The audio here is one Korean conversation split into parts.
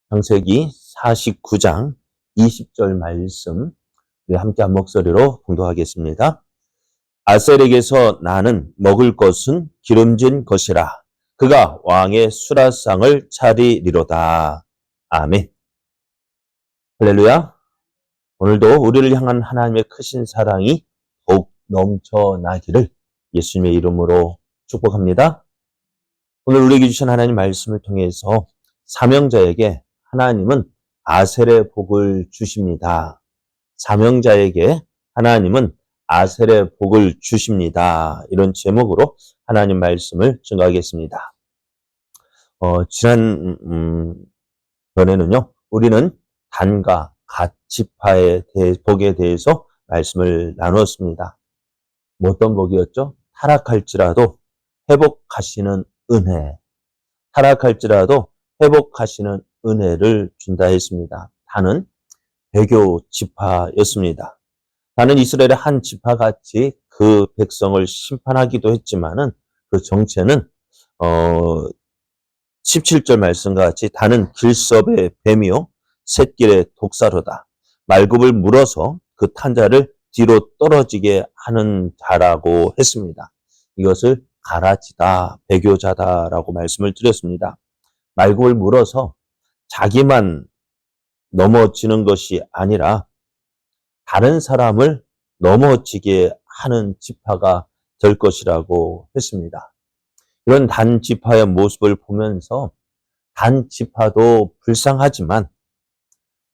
창세기 49장 20절 말씀 우리 함께 한 목소리로 봉독하겠습니다. 아셀에게서 나는 먹을 것은 기름진 것이라 그가 왕의 수라상을 차리리로다. 아멘. 할렐루야. 오늘도 우리를 향한 하나님의 크신 사랑이 더욱 넘쳐나기를 예수님의 이름으로 축복합니다. 오늘 우리에게 주신 하나님 말씀을 통해서 사명자에게 하나님은 아셀의 복을 주십니다. 사명자에게 하나님은 아셀의 복을 주십니다. 이런 제목으로 하나님 말씀을 증거하겠습니다. 지난 번에는요, 우리는 단과 갓 지파의 복에 대해서 말씀을 나누었습니다. 어떤 복이었죠? 타락할지라도 회복하시는 은혜. 타락할지라도 회복하시는 은혜를 준다 했습니다. 단은 배교 지파였습니다. 단은 이스라엘의 한 지파같이 그 백성을 심판하기도 했지만은 그 정체는 17절 말씀과 같이 단은 길섭의 뱀이요 샛길의 독사로다. 말굽을 물어서 그 탄자를 뒤로 떨어지게 하는 자라고 했습니다. 이것을 가라지다, 배교자다라고 말씀을 드렸습니다. 말굽을 물어서 자기만 넘어지는 것이 아니라 다른 사람을 넘어지게 하는 지파가 될 것이라고 했습니다. 이런 단 지파의 모습을 보면서 단 지파도 불쌍하지만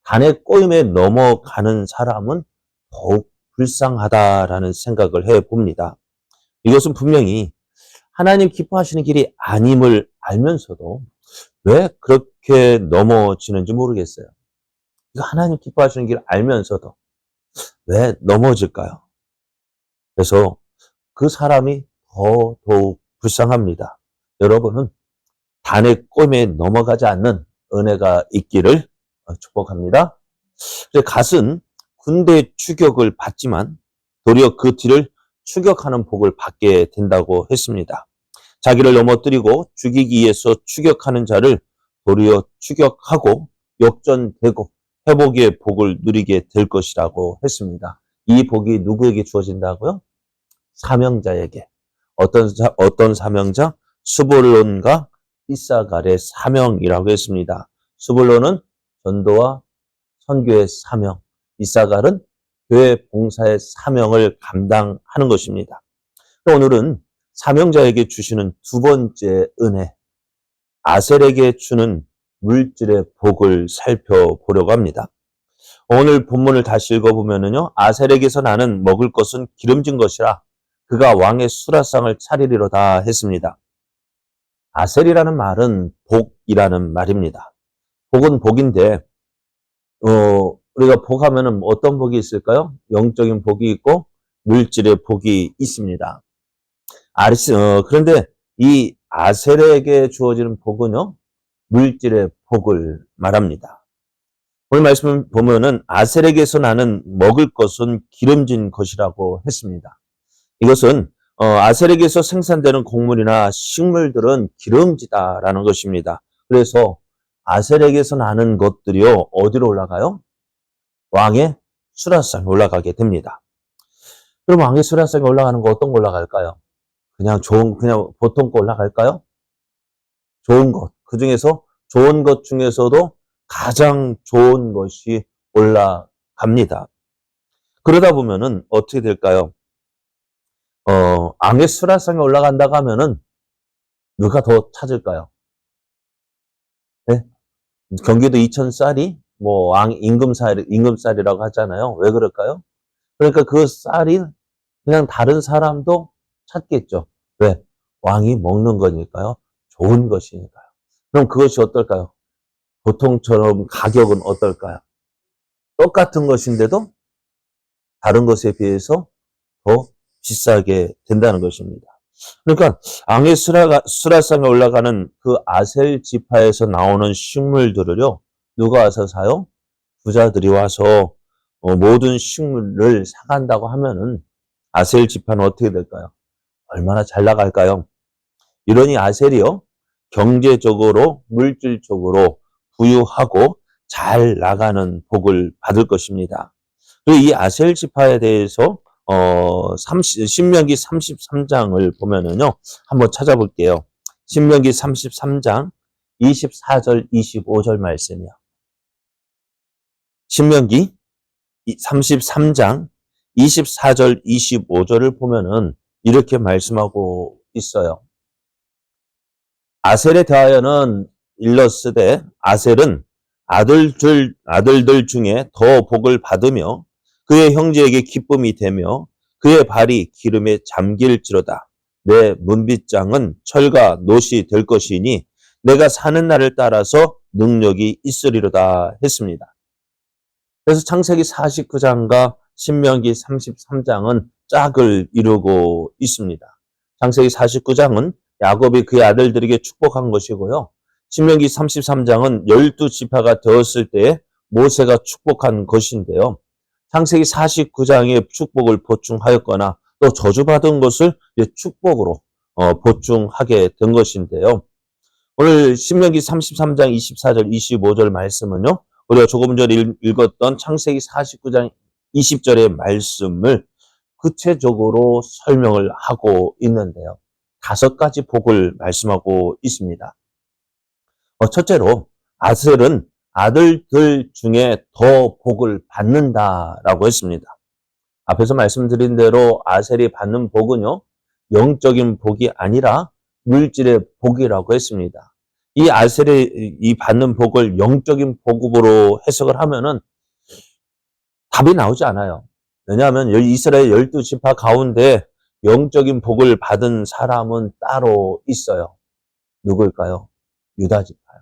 단의 꼬임에 넘어가는 사람은 더욱 불쌍하다라는 생각을 해봅니다. 이것은 분명히 하나님 기뻐하시는 길이 아님을 알면서도 왜 그렇게 넘어지는지 모르겠어요. 하나님 기뻐하시는 길을 알면서도 왜 넘어질까요? 그래서 그 사람이 더더욱 불쌍합니다. 여러분은 단의 꼬임에 넘어가지 않는 은혜가 있기를 축복합니다. 갓은 군대 추격을 받지만 도리어 그 뒤를 추격하는 복을 받게 된다고 했습니다. 자기를 넘어뜨리고 죽이기 위해서 추격하는 자를 도리어 추격하고 역전되고 회복의 복을 누리게 될 것이라고 했습니다. 이 복이 누구에게 주어진다고요? 사명자에게. 어떤 사명자? 스불론과 이사갈의 사명이라고 했습니다. 스불론은 전도와 선교의 사명, 이사갈은 교회 봉사의 사명을 감당하는 것입니다. 오늘은 사명자에게 주시는 두 번째 은혜, 아셀에게 주는 물질의 복을 살펴보려고 합니다. 오늘 본문을 다시 읽어보면요, 아셀에게서 나는 먹을 것은 기름진 것이라 그가 왕의 수라상을 차리리로다 했습니다. 아셀이라는 말은 복이라는 말입니다. 복은 복인데 우리가 복하면은 어떤 복이 있을까요? 영적인 복이 있고 물질의 복이 있습니다. 그런데 이 아셀에게 주어지는 복은요, 물질의 복을 말합니다. 오늘 말씀을 보면은 아셀에게서 나는 먹을 것은 기름진 것이라고 했습니다. 이것은 아셀에게서 생산되는 곡물이나 식물들은 기름지다라는 것입니다. 그래서 아셀에게서 나는 것들이요, 어디로 올라가요? 왕의 수라상에 올라가게 됩니다. 그럼 왕의 수라상에 올라가는 거 어떤 거 올라갈까요? 그냥 보통 거 올라갈까요? 좋은 것. 그 중에서 좋은 것 중에서도 가장 좋은 것이 올라갑니다. 그러다 보면은 어떻게 될까요? 왕의 수라상에 올라간다고 하면은 누가 더 찾을까요? 네? 경기도 이천쌀이 왕 임금쌀이라고 하잖아요. 왜 그럴까요? 그러니까 그 쌀이 그냥 다른 사람도 찾겠죠. 왜? 왕이 먹는 거니까요. 좋은 것이니까요. 그럼 그것이 어떨까요? 보통처럼 가격은 어떨까요? 똑같은 것인데도 다른 것에 비해서 더 비싸게 된다는 것입니다. 그러니까 왕의 수라상에 올라가는 그 아셀 지파에서 나오는 식물들을요, 누가 와서 사요? 부자들이 와서 모든 식물을 사간다고 하면은 아셀 지파는 어떻게 될까요? 얼마나 잘 나갈까요? 이러니 아셀이요, 경제적으로, 물질적으로 부유하고 잘 나가는 복을 받을 것입니다. 그리고 이 아셀 지파에 대해서 신명기 33장을 보면은요, 한번 찾아볼게요. 신명기 33장 24절 25절 말씀이요. 신명기 33장 24절 25절을 보면은 이렇게 말씀하고 있어요. 아셀에 대하여는 일러스되 아셀은 아들들 중에 더 복을 받으며 그의 형제에게 기쁨이 되며 그의 발이 기름에 잠길지로다. 내 문빗장은 철과 놋이 될 것이니 내가 사는 날을 따라서 능력이 있으리로다 했습니다. 그래서 창세기 49장과 신명기 33장은 짝을 이루고 있습니다. 창세기 49장은 야곱이 그의 아들들에게 축복한 것이고요. 신명기 33장은 12지파가 되었을 때 모세가 축복한 것인데요. 창세기 49장의 축복을 보충하였거나 또 저주받은 것을 축복으로 보충하게 된 것인데요. 오늘 신명기 33장 24절 25절 말씀은요. 우리가 조금 전에 읽었던 창세기 49장 20절의 말씀을 구체적으로 설명을 하고 있는데요. 5가지 복을 말씀하고 있습니다. 첫째로 아셀은 아들들 중에 더 복을 받는다라고 했습니다. 앞에서 말씀드린 대로 아셀이 받는 복은요, 영적인 복이 아니라 물질의 복이라고 했습니다. 이 아셀이 이 받는 복을 영적인 복으로 해석을 하면은 답이 나오지 않아요. 왜냐하면 이스라엘 12지파 가운데 영적인 복을 받은 사람은 따로 있어요. 누구일까요? 유다지파요.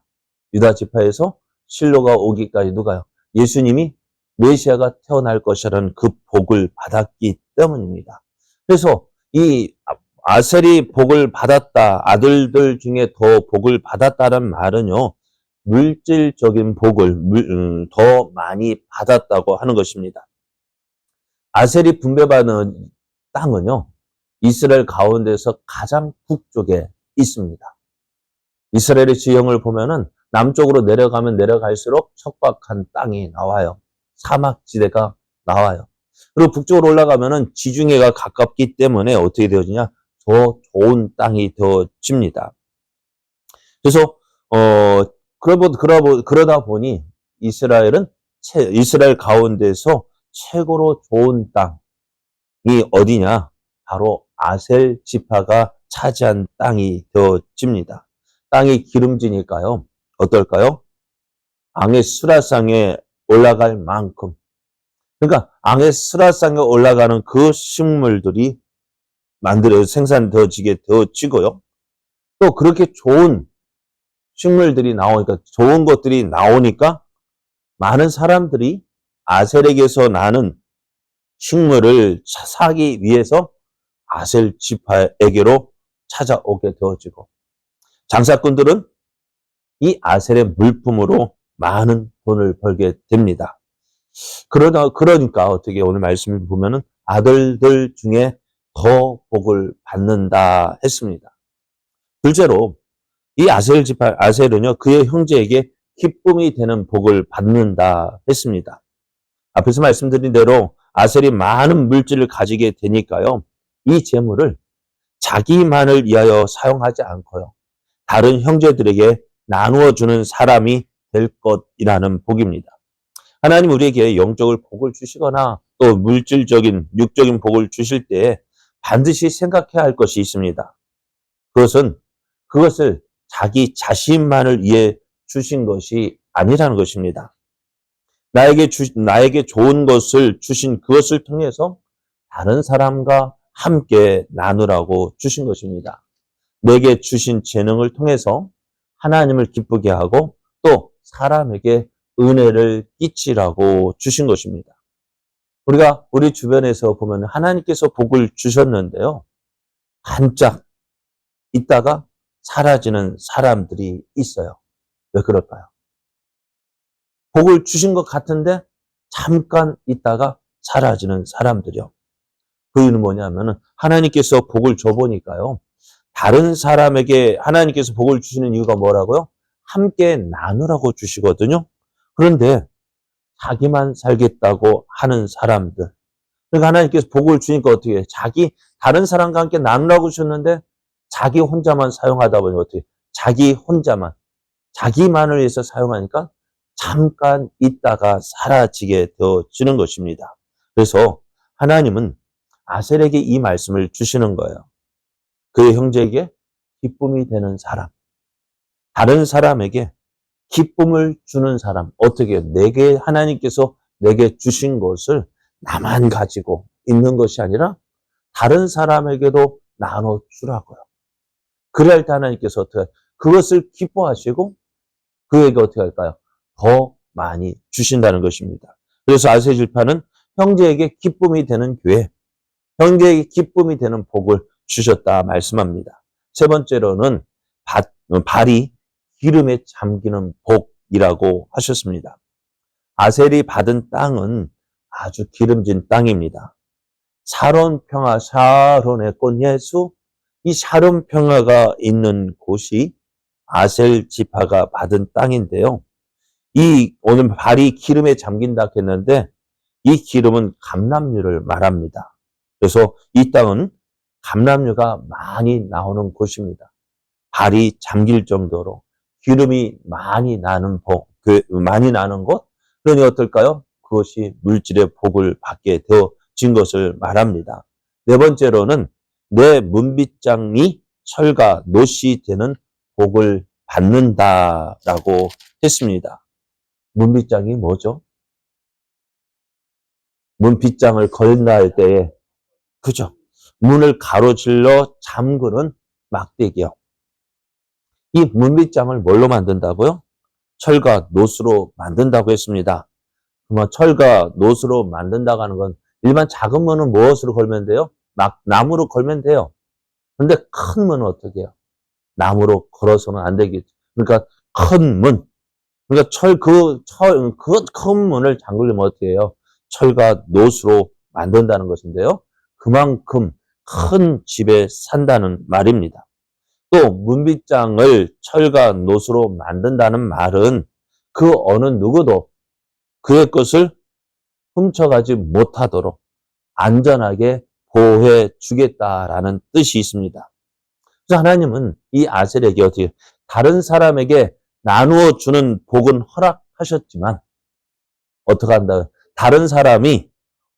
유다지파에서 실로가 오기까지 누가요? 예수님이 메시아가 태어날 것이라는 그 복을 받았기 때문입니다. 그래서 이 아셀이 복을 받았다, 아들들 중에 더 복을 받았다는 말은요, 물질적인 복을 더 많이 받았다고 하는 것입니다. 아셀이 분배받은 땅은요, 이스라엘 가운데서 가장 북쪽에 있습니다. 이스라엘의 지형을 보면은 남쪽으로 내려가면 내려갈수록 척박한 땅이 나와요. 사막지대가 나와요. 그리고 북쪽으로 올라가면은 지중해가 가깝기 때문에 어떻게 되어지냐? 더 좋은 땅이 되어집니다. 그래서 그러다 보니 이스라엘 가운데서 최고로 좋은 땅이 어디냐? 바로 아셀 지파가 차지한 땅이 되어집니다. 땅이 기름지니까요. 어떨까요? 앙의 수라상에 올라갈 만큼. 그러니까 앙의 수라상에 올라가는 그 식물들이 생산되어지게 되어지고요. 또 그렇게 좋은 식물들이 나오니까, 좋은 것들이 나오니까 많은 사람들이 아셀에게서 나는 식물을 사기 위해서 아셀 지파에게로 찾아오게 되어지고, 장사꾼들은 이 아셀의 물품으로 많은 돈을 벌게 됩니다. 그러니까 어떻게 오늘 말씀을 보면은 아들들 중에 더 복을 받는다 했습니다. 둘째로 이 아셀은요, 그의 형제에게 기쁨이 되는 복을 받는다 했습니다. 앞에서 말씀드린 대로 아셀이 많은 물질을 가지게 되니까요, 이 재물을 자기만을 위하여 사용하지 않고요, 다른 형제들에게 나누어 주는 사람이 될 것이라는 복입니다. 하나님 우리에게 영적을 복을 주시거나 또 물질적인, 육적인 복을 주실 때 반드시 생각해야 할 것이 있습니다. 그것을 자기 자신만을 위해 주신 것이 아니라는 것입니다. 나에게 좋은 것을 주신 그것을 통해서 다른 사람과 함께 나누라고 주신 것입니다. 내게 주신 재능을 통해서 하나님을 기쁘게 하고 또 사람에게 은혜를 끼치라고 주신 것입니다. 우리가 우리 주변에서 보면 하나님께서 복을 주셨는데요, 반짝 있다가 사라지는 사람들이 있어요. 왜 그럴까요? 복을 주신 것 같은데 잠깐 있다가 사라지는 사람들이요. 그 이유는 뭐냐면은 하나님께서 복을 줘보니까요, 다른 사람에게 하나님께서 복을 주시는 이유가 뭐라고요? 함께 나누라고 주시거든요. 그런데 자기만 살겠다고 하는 사람들. 그러니까 하나님께서 복을 주니까 어떻게 해요? 다른 사람과 함께 나누라고 주셨는데 자기 혼자만 사용하다 보니 어떻게 해요? 자기만을 위해서 사용하니까 잠깐 있다가 사라지게 되어지는 것입니다. 그래서 하나님은 아셀에게 이 말씀을 주시는 거예요. 그의 형제에게 기쁨이 되는 사람, 다른 사람에게 기쁨을 주는 사람, 어떻게 해요? 하나님께서 내게 주신 것을 나만 가지고 있는 것이 아니라 다른 사람에게도 나눠주라고요. 그래야 할 때 하나님께서 그것을 기뻐하시고 그에게 어떻게 할까요? 더 많이 주신다는 것입니다. 그래서 아세 지파는 형제에게 기쁨이 되는 교회, 형제에게 기쁨이 되는 복을 주셨다 말씀합니다. 세 번째로는 발이 기름에 잠기는 복이라고 하셨습니다. 아셀이 받은 땅은 아주 기름진 땅입니다. 샤론 평화, 샤론의 꽃 예수, 이 샤론 평화가 있는 곳이 아셀 지파가 받은 땅인데요. 오늘 발이 기름에 잠긴다 했는데 이 기름은 감람류를 말합니다. 그래서 이 땅은 감람류가 많이 나오는 곳입니다. 발이 잠길 정도로 기름이 많이 나는 곳, 그러니 어떨까요? 그것이 물질의 복을 받게 되어진 것을 말합니다. 네 번째로는 내 문빗장이 철과 노시 되는 복을 받는다라고 했습니다. 문빗장이 뭐죠? 문빗장을 걸다 할 때에, 그죠? 문을 가로질러 잠그는 막대기요. 이 문빗장을 뭘로 만든다고요? 철과 노수로 만든다고 했습니다. 그러면 철과 노수로 만든다고 하는 건 일반 작은 문은 무엇으로 걸면 돼요? 나무로 걸면 돼요. 근데 큰 문은 어떻게 해요? 나무로 걸어서는 안 되겠죠. 그러니까 큰 문. 그러니까 그 큰 문을 잠그려면 어떻게 해요? 철과 노수로 만든다는 것인데요. 그만큼 큰 집에 산다는 말입니다. 또 문빗장을 철과 노수로 만든다는 말은 그 어느 누구도 그의 것을 훔쳐가지 못하도록 안전하게 보호해 주겠다라는 뜻이 있습니다. 그래서 하나님은 이 아셀에게 어떻게 다른 사람에게 나누어 주는 복은 허락하셨지만 어떻게 한다? 다른 사람이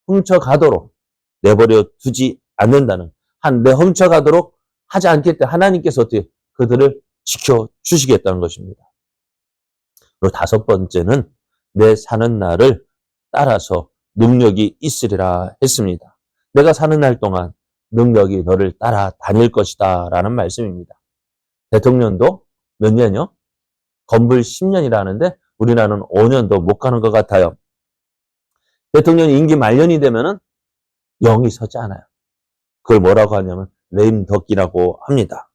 훔쳐가도록 내버려 두지 않는다는 훔쳐가도록 하지 않겠다. 하나님께서 어떻게 그들을 지켜주시겠다는 것입니다. 그리고 다섯 번째는 내 사는 날을 따라서 능력이 있으리라 했습니다. 내가 사는 날 동안 능력이 너를 따라다닐 것이다 라는 말씀입니다. 대통령도 몇 년이요? 건불 10년이라는데 우리나라는 5년도 못 가는 것 같아요. 대통령 임기 만년이 되면은 영이 서지 않아요. 그걸 뭐라고 하냐면 레임덕기라고 합니다.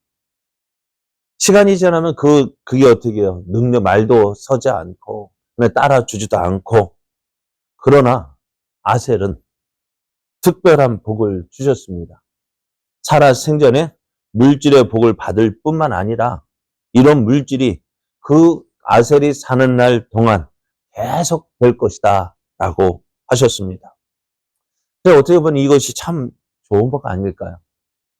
시간이 지나면 그게 어떻게 해요? 말도 서지 않고 따라주지도 않고. 그러나 아셀은 특별한 복을 주셨습니다. 살아 생전에 물질의 복을 받을 뿐만 아니라 이런 물질이 그 아셀이 사는 날 동안 계속 될 것이다 라고 하셨습니다. 어떻게 보면 이것이 참 좋은 복 아닐까요?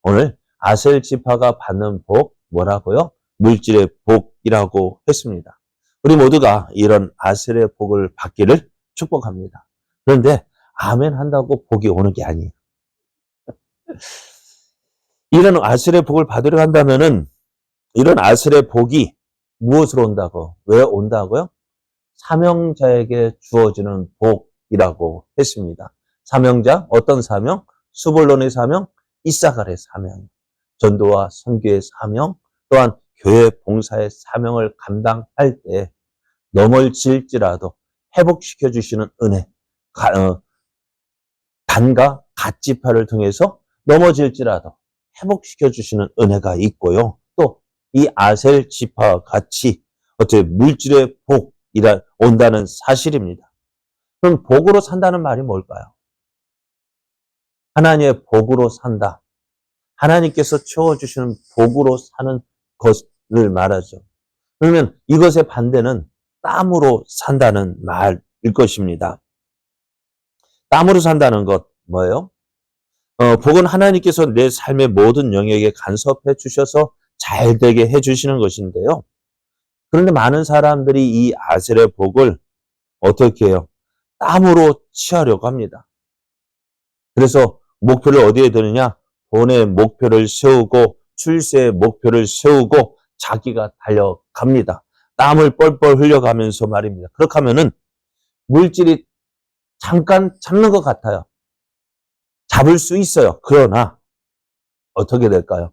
오늘 아셀 지파가 받는 복 뭐라고요? 물질의 복이라고 했습니다. 우리 모두가 이런 아셀의 복을 받기를 축복합니다. 그런데 아멘 한다고 복이 오는 게 아니에요. 이런 아셀의 복을 받으려 한다면은 이런 아셀의 복이 무엇으로 온다고? 왜 온다고요? 사명자에게 주어지는 복이라고 했습니다. 사명자, 어떤 사명? 수볼론의 사명, 이사갈의 사명, 전도와 선교의 사명, 또한 교회 봉사의 사명을 감당할 때 넘어질지라도 회복시켜 주시는 은혜, 단과 갓지파를 통해서 넘어질지라도 회복시켜 주시는 은혜가 있고요. 또 이 아셀 지파와 같이 어떻게 물질의 복이라 온다는 사실입니다. 그럼 복으로 산다는 말이 뭘까요? 하나님의 복으로 산다. 하나님께서 채워주시는 복으로 사는 것을 말하죠. 그러면 이것의 반대는 땀으로 산다는 말일 것입니다. 땀으로 산다는 것 뭐예요? 복은 하나님께서 내 삶의 모든 영역에 간섭해 주셔서 잘 되게 해 주시는 것인데요. 그런데 많은 사람들이 이 아셀의 복을 어떻게 해요? 땀으로 취하려고 합니다. 그래서 목표를 어디에 두느냐? 돈의 목표를 세우고 출세의 목표를 세우고 자기가 달려갑니다. 땀을 뻘뻘 흘려가면서 말입니다. 그렇게 하면은 물질이 잠깐 잡는 것 같아요. 잡을 수 있어요. 그러나 어떻게 될까요?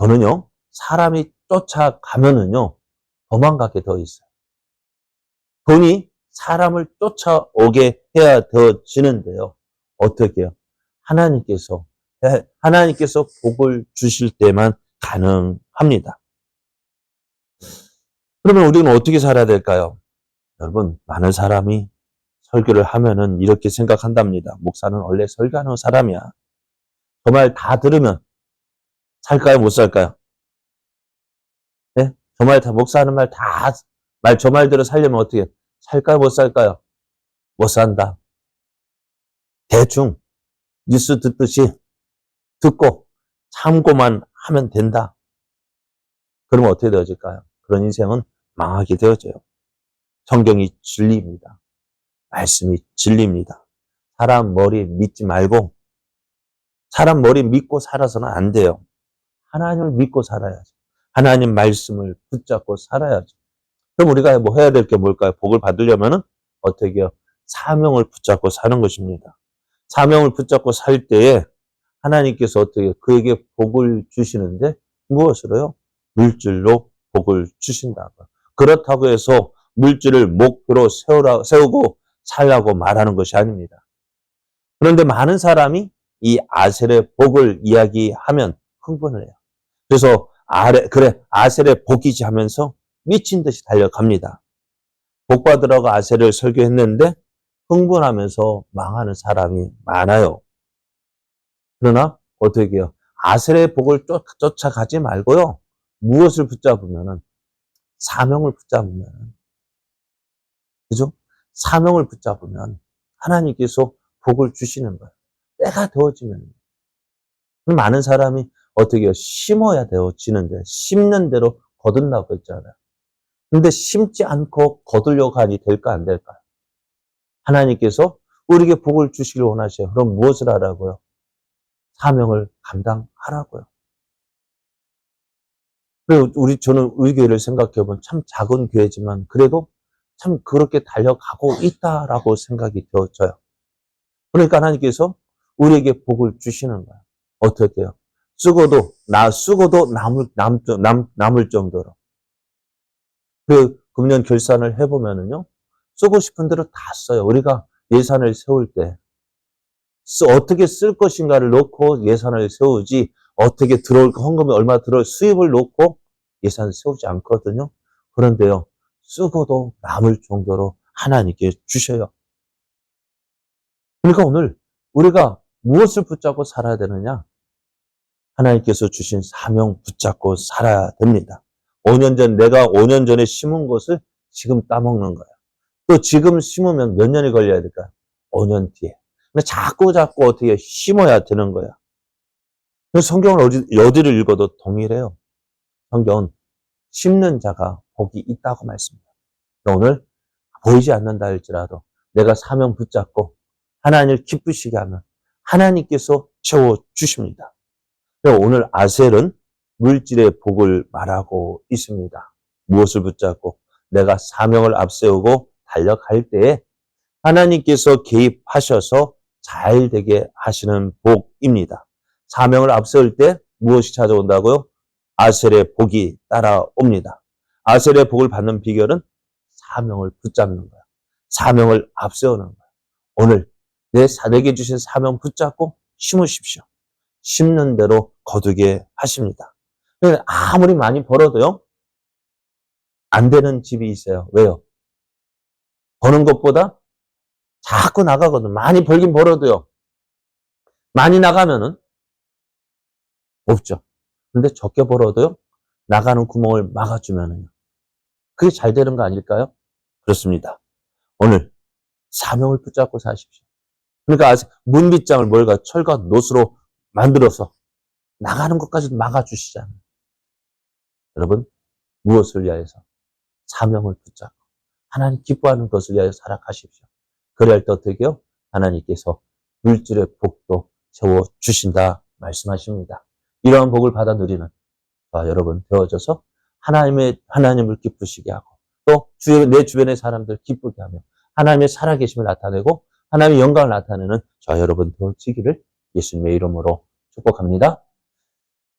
저는요, 사람이 쫓아가면은요, 도망가게 더 있어요. 돈이 사람을 쫓아오게 해야 되어지는데요. 어떻게 해요? 하나님께서 복을 주실 때만 가능합니다. 그러면 우리는 어떻게 살아야 될까요? 여러분, 많은 사람이 설교를 하면은 이렇게 생각한답니다. 목사는 원래 설교하는 사람이야. 저 말 다 들으면 살까요? 못 살까요? 네? 저 말 다, 목사 하는 말 다, 저 말대로 살려면 어떻게, 살까요? 못 살까요? 못 산다. 대충, 뉴스 듣듯이 듣고 참고만 하면 된다. 그러면 어떻게 되어질까요? 그런 인생은 망하게 되어져요. 성경이 진리입니다. 말씀이 진리입니다. 사람 머리 믿지 말고 사람 머리 믿고 살아서는 안 돼요. 하나님을 믿고 살아야죠. 하나님 말씀을 붙잡고 살아야죠. 그럼 우리가 뭐 해야 될 게 뭘까요? 복을 받으려면은 어떻게 해요? 사명을 붙잡고 사는 것입니다. 사명을 붙잡고 살 때에 하나님께서 어떻게 그에게 복을 주시는데 무엇으로요? 물질로 복을 주신다고. 그렇다고 해서 물질을 목표로 세우고 살라고 말하는 것이 아닙니다. 그런데 많은 사람이 이 아셀의 복을 이야기하면 흥분을 해요. 그래서 아셀의 복이지 하면서 미친 듯이 달려갑니다. 복 받으라고 아셀을 설교했는데 흥분하면서 망하는 사람이 많아요. 그러나 어떻게 해요? 아셀의 복을 쫓아가지 말고요. 무엇을 붙잡으면은 사명을 붙잡으면 그죠? 사명을 붙잡으면 하나님께서 복을 주시는 거예요. 때가 되어지면 많은 사람이 어떻게 해요? 심어야 되어지는데 심는 대로 거둔다고 했잖아요. 근데 심지 않고 거두려고 하니 될까 안 될까요? 하나님께서 우리에게 복을 주시길 원하셔요. 그럼 무엇을 하라고요? 사명을 감당하라고요. 저는 우리 교회를 생각해보면 참 작은 교회지만 그래도 참 그렇게 달려가고 있다라고 생각이 되어져요. 그러니까 하나님께서 우리에게 복을 주시는 거예요. 어떻게 해요? 쓰고도 남을 정도로. 금년 결산을 해보면은요, 쓰고 싶은 대로 다 써요. 우리가 예산을 세울 때, 어떻게 쓸 것인가를 놓고 예산을 세우지, 어떻게 헌금이 얼마 들어올 수입을 놓고 예산을 세우지 않거든요. 그런데요, 쓰고도 남을 정도로 하나님께 주셔요. 그러니까 오늘 우리가 무엇을 붙잡고 살아야 되느냐? 하나님께서 주신 사명 붙잡고 살아야 됩니다. 내가 5년 전에 심은 것을 지금 따먹는 거예요. 또 지금 심으면 몇 년이 걸려야 될까요? 5년 뒤에. 근데 자꾸 어떻게 심어야 되는 거야. 성경을 어디를 읽어도 동일해요. 성경은 심는 자가 복이 있다고 말씀합니다. 오늘 보이지 않는다 할지라도 내가 사명 붙잡고 하나님을 기쁘시게 하면 하나님께서 채워주십니다. 오늘 아셀은 물질의 복을 말하고 있습니다. 무엇을 붙잡고 내가 사명을 앞세우고 달려갈 때에 하나님께서 개입하셔서 잘 되게 하시는 복입니다. 사명을 앞세울 때 무엇이 찾아온다고요? 아셀의 복이 따라옵니다. 아셀의 복을 받는 비결은 사명을 붙잡는 거예요. 사명을 앞세우는 거예요. 오늘 내게 주신 사명 붙잡고 심으십시오. 심는 대로 거두게 하십니다. 아무리 많이 벌어도요, 안 되는 집이 있어요. 왜요? 버는 것보다 자꾸 나가거든. 많이 벌긴 벌어도요, 많이 나가면은 없죠. 근데 적게 벌어도요, 나가는 구멍을 막아주면은요. 그게 잘 되는 거 아닐까요? 그렇습니다. 오늘 사명을 붙잡고 사십시오. 그러니까 아직 문빗장을 뭘까 철과 노수로 만들어서 나가는 것까지도 막아주시잖아요. 여러분 무엇을 위하여서? 사명을 붙잡고 하나님 기뻐하는 것을 위하여 살아가십시오. 그래야 할 때 어떻게요? 하나님께서 물질의 복도 채워주신다 말씀하십니다. 이러한 복을 받아 누리는 저와 여러분 되어져서 하나님을 기쁘시게 하고 또 내 주변의 사람들 기쁘게 하며 하나님의 살아계심을 나타내고 하나님의 영광을 나타내는 저와 여러분 되어지기를 예수님의 이름으로 축복합니다.